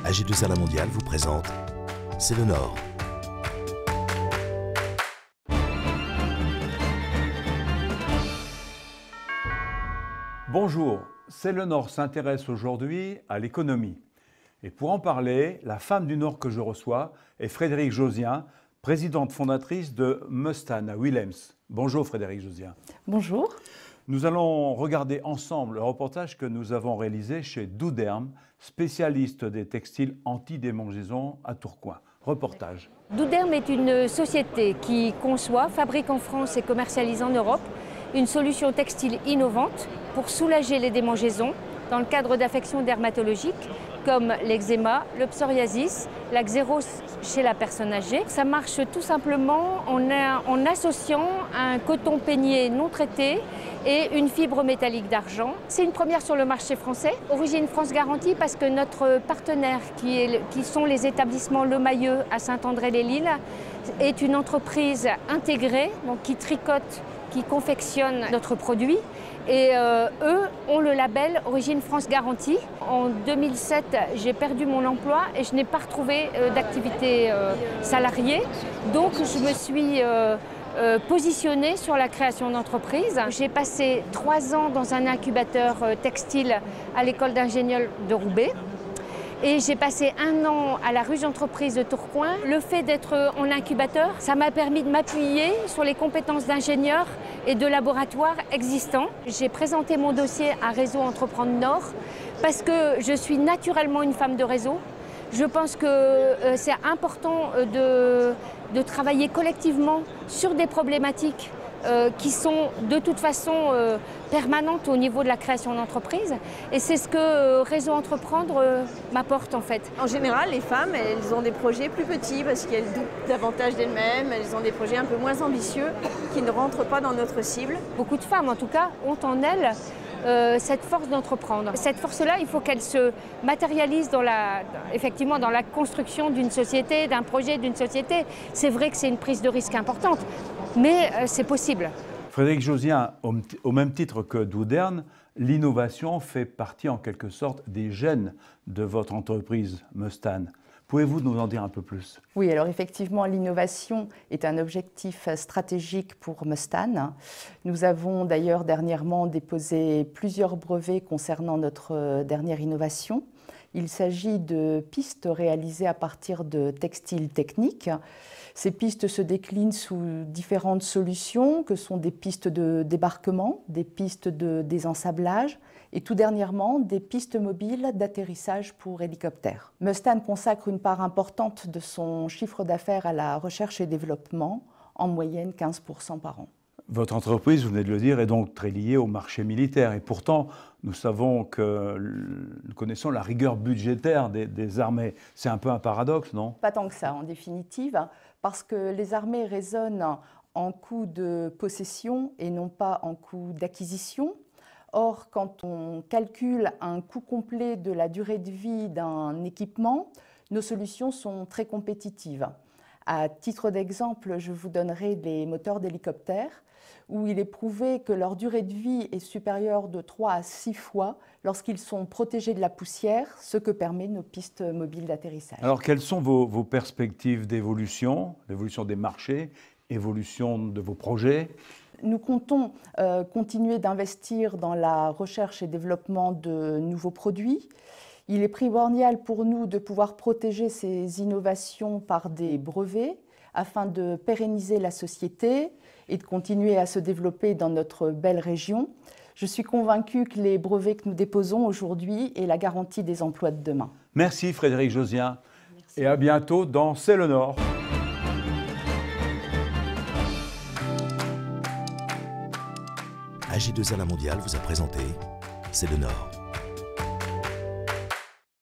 AG2R La Mondiale vous présente C'est le Nord. Bonjour, C'est le Nord s'intéresse aujourd'hui à l'économie. Et pour en parler, la femme du Nord que je reçois est Frédérique Josien, présidente fondatrice de Mustan à Willems. Bonjour Frédérique Josien. Bonjour. Nous allons regarder ensemble le reportage que nous avons réalisé chez Douderm, spécialiste des textiles anti-démangeaison à Tourcoing. Reportage. Douderm est une société qui conçoit, fabrique en France et commercialise en Europe une solution textile innovante pour soulager les démangeaisons dans le cadre d'affections dermatologiques comme l'eczéma, le psoriasis, la xérose chez la personne âgée. Ça marche tout simplement en associant un coton peigné non traité et une fibre métallique d'argent. C'est une première sur le marché français. Origine France Garantie parce que notre partenaire qui sont les établissements Le Mailleux à Saint-André-les-Lilles est une entreprise intégrée donc qui tricote, qui confectionne notre produit. Et eux ont le label Origine France Garantie. En 2007, j'ai perdu mon emploi et je n'ai pas retrouvé d'activité salariée. Donc je me suis positionnée sur la création d'entreprise. J'ai passé 3 ans dans un incubateur textile à l'école d'ingénieurs de Roubaix. Et j'ai passé 1 an à la ruche d'entreprise de Tourcoing. Le fait d'être en incubateur, ça m'a permis de m'appuyer sur les compétences d'ingénieur et de laboratoire existants. J'ai présenté mon dossier à Réseau Entreprendre Nord parce que je suis naturellement une femme de réseau. Je pense que c'est important de travailler collectivement sur des problématiques qui sont de toute façon permanentes au niveau de la création d'entreprise. Et c'est ce que Réseau Entreprendre m'apporte en fait. En général, les femmes, elles ont des projets plus petits parce qu'elles doutent davantage d'elles-mêmes, elles ont des projets un peu moins ambitieux qui ne rentrent pas dans notre cible. Beaucoup de femmes en tout cas ont en elles cette force d'entreprendre. Cette force-là, il faut qu'elle se matérialise effectivement dans la construction d'une société, d'un projet d'une société. C'est vrai que c'est une prise de risque importante, mais c'est possible. Frédérique Josien, au même titre que Douderm, l'innovation fait partie en quelque sorte des gènes de votre entreprise Mustan. Pouvez-vous nous en dire un peu plus? Oui, alors effectivement, l'innovation est un objectif stratégique pour Mustan. Nous avons d'ailleurs dernièrement déposé plusieurs brevets concernant notre dernière innovation. Il s'agit de pistes réalisées à partir de textiles techniques. Ces pistes se déclinent sous différentes solutions, que sont des pistes de débarquement, des pistes de désensablage et tout dernièrement des pistes mobiles d'atterrissage pour hélicoptères. Mustan consacre une part importante de son chiffre d'affaires à la recherche et développement, en moyenne 15% par an. Votre entreprise, vous venez de le dire, est donc très liée au marché militaire. Et pourtant, nous savons que nous connaissons la rigueur budgétaire des armées. C'est un peu un paradoxe, non? Pas tant que ça, en définitive, parce que les armées raisonnent en coût de possession et non pas en coût d'acquisition. Or, quand on calcule un coût complet de la durée de vie d'un équipement, nos solutions sont très compétitives. À titre d'exemple, je vous donnerai les moteurs d'hélicoptères, où il est prouvé que leur durée de vie est supérieure de 3 à 6 fois lorsqu'ils sont protégés de la poussière, ce que permettent nos pistes mobiles d'atterrissage. Alors, quelles sont vos perspectives d'évolution, l'évolution des marchés, évolution de vos projets? Nous comptons continuer d'investir dans la recherche et développement de nouveaux produits. Il est primordial pour nous de pouvoir protéger ces innovations par des brevets afin de pérenniser la société et de continuer à se développer dans notre belle région. Je suis convaincue que les brevets que nous déposons aujourd'hui est la garantie des emplois de demain. Merci Frédérique Josien. Merci. Et à bientôt dans C'est le Nord. AG2R La Mondiale vous a présenté C'est le Nord.